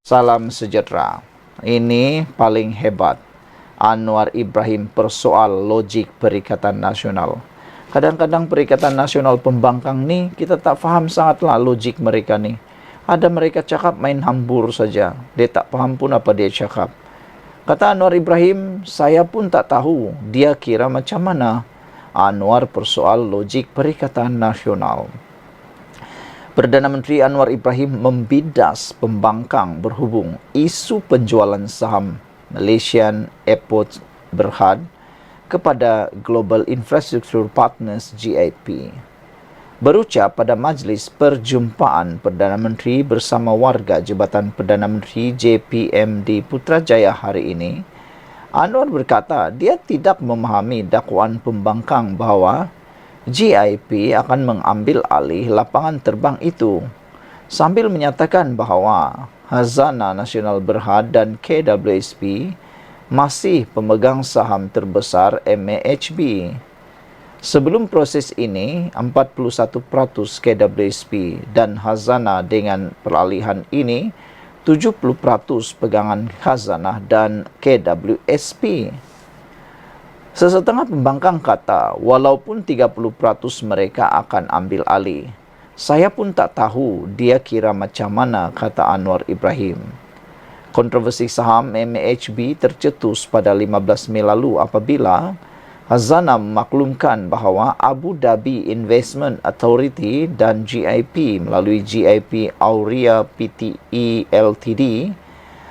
Salam sejahtera. Ini paling hebat. Anwar Ibrahim persoal logik Perikatan Nasional. Kadang-kadang Perikatan Nasional pembangkang nih, kita tak faham sangatlah logik mereka nih. Ada mereka cakap main hambur saja. Dia tak faham pun apa dia cakap. Kata Anwar Ibrahim, saya pun tak tahu dia kira macam mana. Anwar persoal logik Perikatan Nasional. Perdana Menteri Anwar Ibrahim membidas pembangkang berhubung isu penjualan saham Malaysian Airports Berhad kepada Global Infrastructure Partners GIP. Berucap pada majlis perjumpaan Perdana Menteri bersama warga Jabatan Perdana Menteri JPM di Putrajaya hari ini, Anwar berkata dia tidak memahami dakwaan pembangkang bahawa GIP akan mengambil alih lapangan terbang itu, sambil menyatakan bahawa Khazanah Nasional Berhad dan KWSP masih pemegang saham terbesar MAHB. Sebelum proses ini, 41% KWSP dan Khazanah dengan peralihan ini 70% pegangan Khazanah dan KWSP. Sesetengah pembangkang kata, walaupun 30% mereka akan ambil alih. Saya pun tak tahu dia kira macam mana, kata Anwar Ibrahim. Kontroversi saham MAHB tercetus pada 15 Mei lalu apabila Khazanah memaklumkan bahawa Abu Dhabi Investment Authority dan GIP melalui GIP Aurea Pte Ltd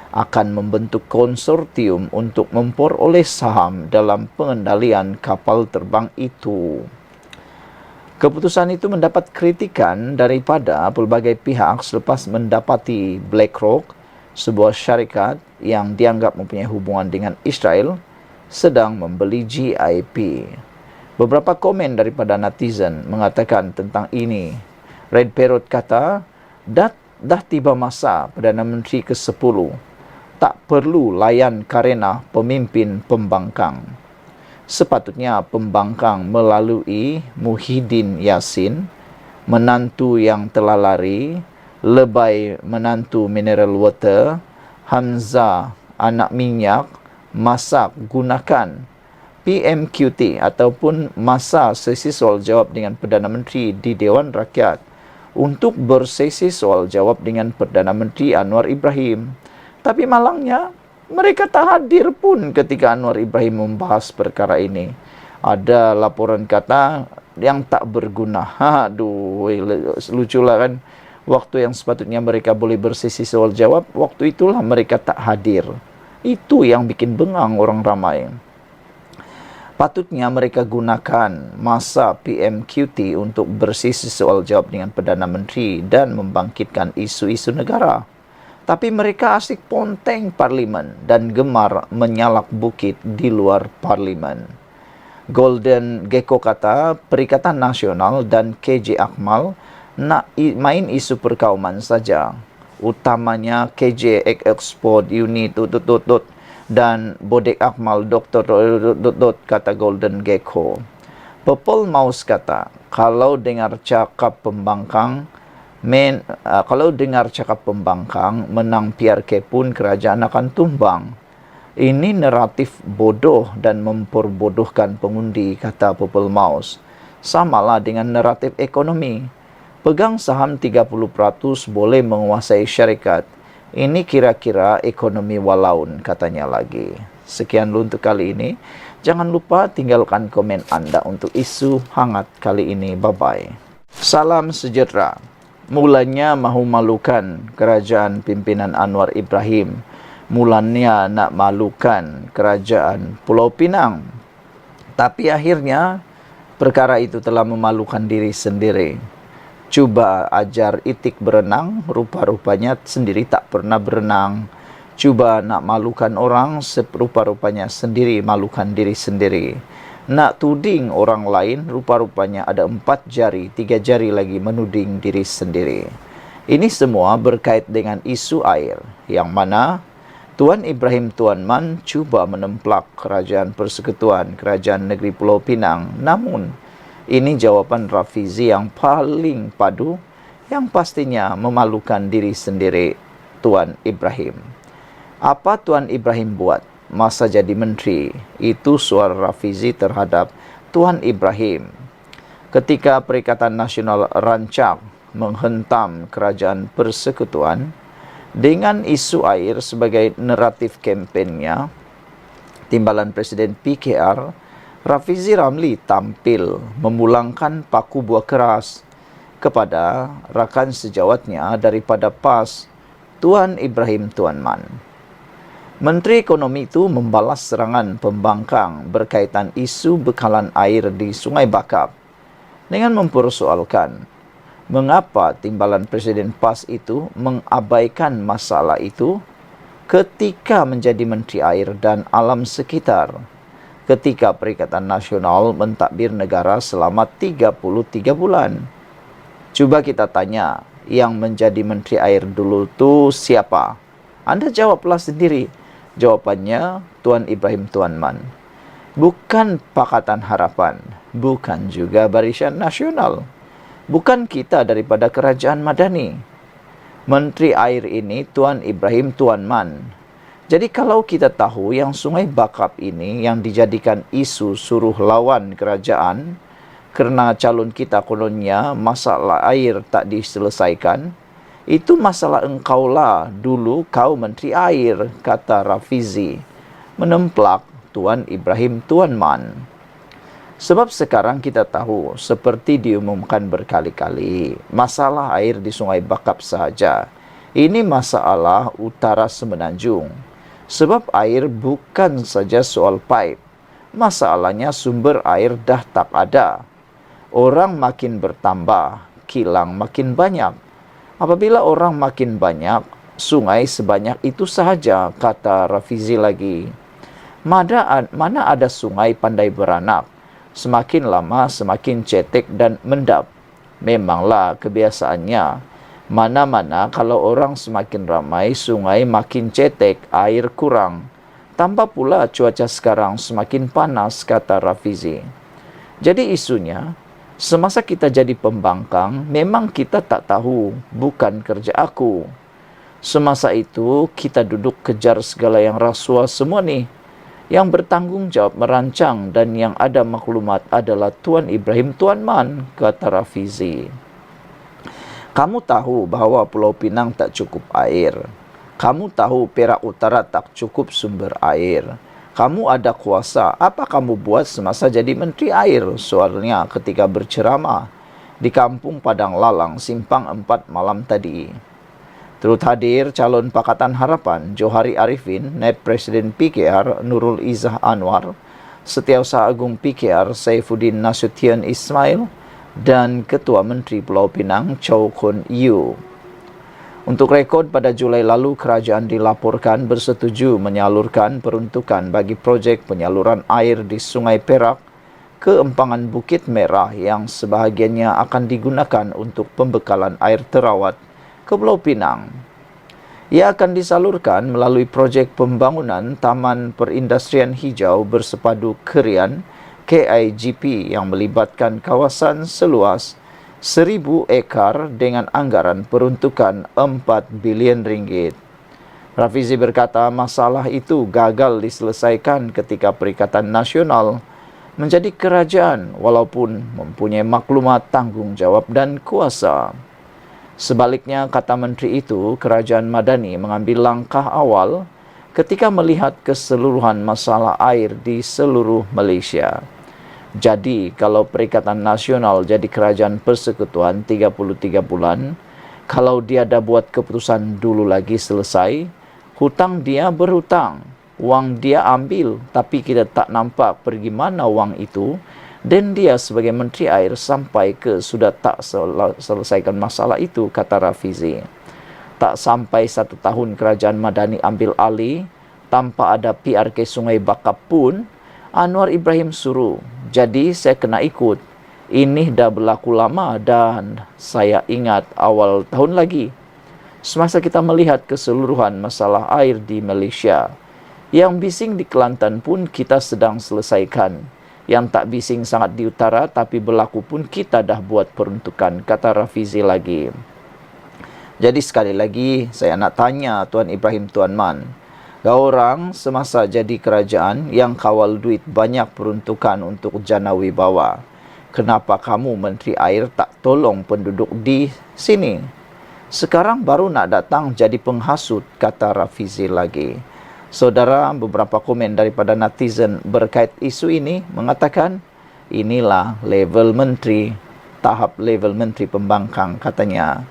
akan membentuk konsortium untuk memperoleh saham dalam pengendalian kapal terbang itu. Keputusan itu mendapat kritikan daripada pelbagai pihak selepas mendapati BlackRock, sebuah syarikat yang dianggap mempunyai hubungan dengan Israel, sedang membeli GIP. Beberapa komen daripada netizen mengatakan tentang ini. Red Parrot kata, dah tiba masa Perdana Menteri ke-10 tak perlu layan karena pemimpin pembangkang. Sepatutnya pembangkang melalui Muhyiddin Yassin, menantu yang telah lari, Lebay menantu mineral water, Hamzah anak minyak, masak gunakan PMQT ataupun masa sesi soal jawab dengan Perdana Menteri di Dewan Rakyat untuk bersesi soal jawab dengan Perdana Menteri Anwar Ibrahim. Tapi malangnya, mereka tak hadir pun ketika Anwar Ibrahim membahas perkara ini. Ada laporan kata yang tak berguna. Aduh, luculah kan. Waktu yang sepatutnya mereka boleh bersesi soal jawab, waktu itulah mereka tak hadir. Itu yang bikin bengang orang ramai. Patutnya mereka gunakan masa PMQT untuk bersesi soal jawab dengan Perdana Menteri dan membangkitkan isu-isu negara. Tapi mereka asyik ponteng parlimen dan gemar menyalak bukit di luar parlimen. Golden Gecko kata Perikatan Nasional dan KJ Akmal nak main isu perkauman saja. Utamanya KJ Export Unit dan Bodek Akmal Dr. kata Golden Gecko. Purple Mouse kata, kalau dengar cakap pembangkang, menang PRK pun kerajaan akan tumbang. Ini naratif bodoh dan memperbodohkan pengundi, kata Purple Mouse. Samalah dengan naratif ekonomi. Pegang saham 30% boleh menguasai syarikat. Ini kira-kira ekonomi walaun, katanya lagi. Sekian dulu untuk kali ini. Jangan lupa tinggalkan komen anda untuk isu hangat kali ini. Bye-bye. Salam sejahtera. Mulanya mahu malukan kerajaan pimpinan Anwar Ibrahim. Mulanya nak malukan kerajaan Pulau Pinang. Tapi akhirnya perkara itu telah memalukan diri sendiri. Cuba ajar itik berenang, rupa-rupanya sendiri tak pernah berenang. Cuba nak malukan orang, rupa-rupanya sendiri malukan diri sendiri. Nak tuding orang lain, rupa-rupanya ada 4 jari, 3 jari lagi menuding diri sendiri. Ini semua berkait dengan isu air, yang mana Tuan Ibrahim Tuan Man cuba menemplak Kerajaan Persekutuan Kerajaan Negeri Pulau Pinang. Namun, ini jawapan Rafizi yang paling padu, yang pastinya memalukan diri sendiri. Tuan Ibrahim. Apa Tuan Ibrahim buat masa jadi menteri? Itu suara Rafizi terhadap Tuan Ibrahim. Ketika Perikatan Nasional rancang menghentam kerajaan persekutuan dengan isu air sebagai naratif kempennya, timbalan Presiden PKR, Rafizi Ramli tampil memulangkan paku buah keras kepada rakan sejawatnya daripada PAS, Tuan Ibrahim Tuan Man. Menteri Ekonomi itu membalas serangan pembangkang berkaitan isu bekalan air di Sungai Bakap dengan mempersoalkan mengapa timbalan Presiden PAS itu mengabaikan masalah itu ketika menjadi Menteri Air dan Alam Sekitar, ketika Perikatan Nasional mentadbir negara selama 33 bulan. Coba kita tanya, yang menjadi Menteri Air dulu tu siapa? Anda jawablah sendiri. Jawapannya Tuan Ibrahim Tuan Man. Bukan Pakatan Harapan, bukan juga Barisan Nasional, bukan kita daripada Kerajaan Madani. Menteri Air ini Tuan Ibrahim Tuan Man. Jadi kalau kita tahu yang Sungai Bakap ini yang dijadikan isu suruh lawan kerajaan kerana calon kita kononnya masalah air tak diselesaikan, itu masalah engkaulah dulu kau Menteri Air, kata Rafizi, menemplak Tuan Ibrahim Tuan Man. Sebab sekarang kita tahu, seperti diumumkan berkali-kali, masalah air di Sungai Bakap sahaja. Ini masalah utara Semenanjung. Sebab air bukan saja soal pipe. Masalahnya sumber air dah tak ada. Orang makin bertambah, kilang makin banyak. Apabila orang makin banyak, sungai sebanyak itu sahaja, kata Rafizi lagi. Mana ada sungai pandai beranak, semakin lama semakin cetek dan mendap. Memanglah kebiasaannya. Mana-mana kalau orang semakin ramai, sungai makin cetek, air kurang. Tambah pula cuaca sekarang semakin panas, kata Rafizi. Jadi isunya, semasa kita jadi pembangkang, memang kita tak tahu, bukan kerja aku. Semasa itu, kita duduk kejar segala yang rasuah semua ni. Yang bertanggungjawab merancang dan yang ada maklumat adalah Tuan Ibrahim Tuan Man, kata Rafizi. Kamu tahu bahawa Pulau Pinang tak cukup air. Kamu tahu Perak Utara tak cukup sumber air. Kamu ada kuasa, apa kamu buat semasa jadi Menteri Air? Soalnya ketika berceramah di Kampung Padang Lalang, Simpang 4 malam tadi. Turut hadir calon Pakatan Harapan, Johari Arifin, Naib Presiden PKR, Nurul Izzah Anwar, Setiausaha Agung PKR, Saifuddin Nasution Ismail, dan Ketua Menteri Pulau Pinang, Chow Kun Yu. Untuk rekod, pada Julai lalu, kerajaan dilaporkan bersetuju menyalurkan peruntukan bagi projek penyaluran air di Sungai Perak ke empangan Bukit Merah yang sebahagiannya akan digunakan untuk pembekalan air terawat ke Pulau Pinang. Ia akan disalurkan melalui projek pembangunan Taman Perindustrian Hijau Bersepadu Kerian KIGP yang melibatkan kawasan seluas 1,000 ekar dengan anggaran peruntukan 4 bilion ringgit. Rafizi berkata masalah itu gagal diselesaikan ketika Perikatan Nasional menjadi kerajaan walaupun mempunyai maklumat, tanggungjawab dan kuasa. Sebaliknya, kata menteri itu, Kerajaan Madani mengambil langkah awal ketika melihat keseluruhan masalah air di seluruh Malaysia. Jadi, kalau Perikatan Nasional jadi kerajaan persekutuan 33 bulan, kalau dia dah buat keputusan dulu lagi selesai, hutang dia berhutang, wang dia ambil, tapi kita tak nampak pergi mana wang itu, dan dia sebagai Menteri Air sampai ke sudah tak selesaikan masalah itu, kata Rafizi. Tak sampai 1 tahun Kerajaan Madani ambil alih, tanpa ada PRK Sungai Bakap pun, Anwar Ibrahim suruh. Jadi saya kena ikut. Ini dah berlaku lama dan saya ingat awal tahun lagi. Semasa kita melihat keseluruhan masalah air di Malaysia. Yang bising di Kelantan pun kita sedang selesaikan. Yang tak bising sangat di utara tapi berlaku pun kita dah buat peruntukan, kata Rafizi lagi. Jadi sekali lagi saya nak tanya Tuan Ibrahim Tuan Man, orang semasa jadi kerajaan yang kawal duit banyak peruntukan untuk jana wibawa. Kenapa kamu Menteri Air tak tolong penduduk di sini? Sekarang baru nak datang jadi penghasut, kata Rafizi lagi. Saudara, beberapa komen daripada netizen berkait isu ini mengatakan, inilah level menteri, tahap level menteri pembangkang katanya.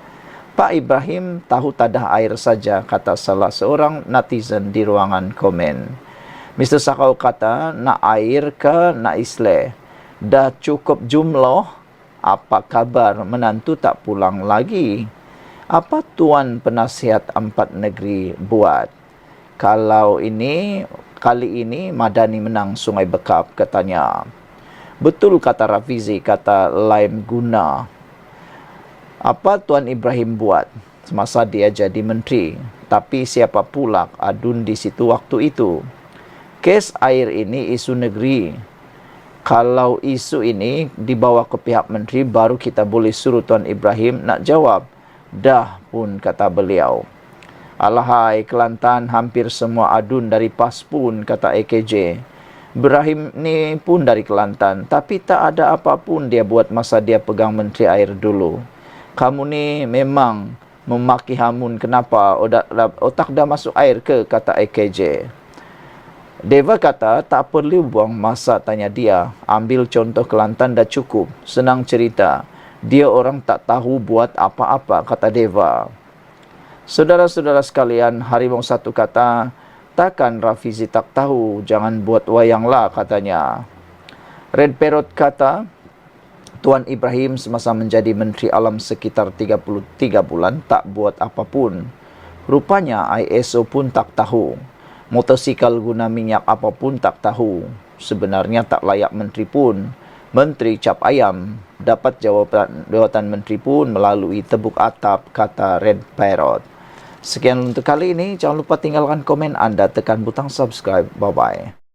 Pak Ibrahim tahu tadah air saja, kata salah seorang netizen di ruangan komen. Mr. Sakau kata, nak air ke nak isle? Dah cukup jumlah, apa kabar menantu tak pulang lagi? Apa Tuan Penasihat Empat Negeri buat? Kalau kali ini Madani menang Sungai Bekap, katanya. Betul kata Rafizi, kata Laim Guna. Apa Tuan Ibrahim buat semasa dia jadi menteri? Tapi siapa pula adun di situ waktu itu? Kes air ini isu negeri. Kalau isu ini dibawa ke pihak menteri, baru kita boleh suruh Tuan Ibrahim nak jawab. Dah pun, kata beliau. Alahai Kelantan, hampir semua adun dari PAS pun, kata AKJ. Ibrahim ni pun dari Kelantan, tapi tak ada apapun dia buat masa dia pegang menteri air dulu. Kamu ni memang memaki hamun, kenapa otak dah masuk air ke, kata AKJ. Deva kata tak perlu buang masa, tanya dia. Ambil contoh Kelantan dah cukup, senang cerita. Dia orang tak tahu buat apa-apa, kata Deva. Saudara-saudara sekalian, Harimau Satu kata, takkan Rafizi tak tahu, jangan buat wayang lah, katanya. Red Parrot kata, Tuan Ibrahim semasa menjadi Menteri Alam sekitar 33 bulan tak buat apapun. Rupanya ISO pun tak tahu. Motosikal guna minyak apapun tak tahu. Sebenarnya tak layak menteri pun. Menteri cap ayam. Dapat jawatan menteri pun melalui tebuk atap, kata Red Parrot. Sekian untuk kali ini. Jangan lupa tinggalkan komen anda, tekan butang subscribe. Bye-bye.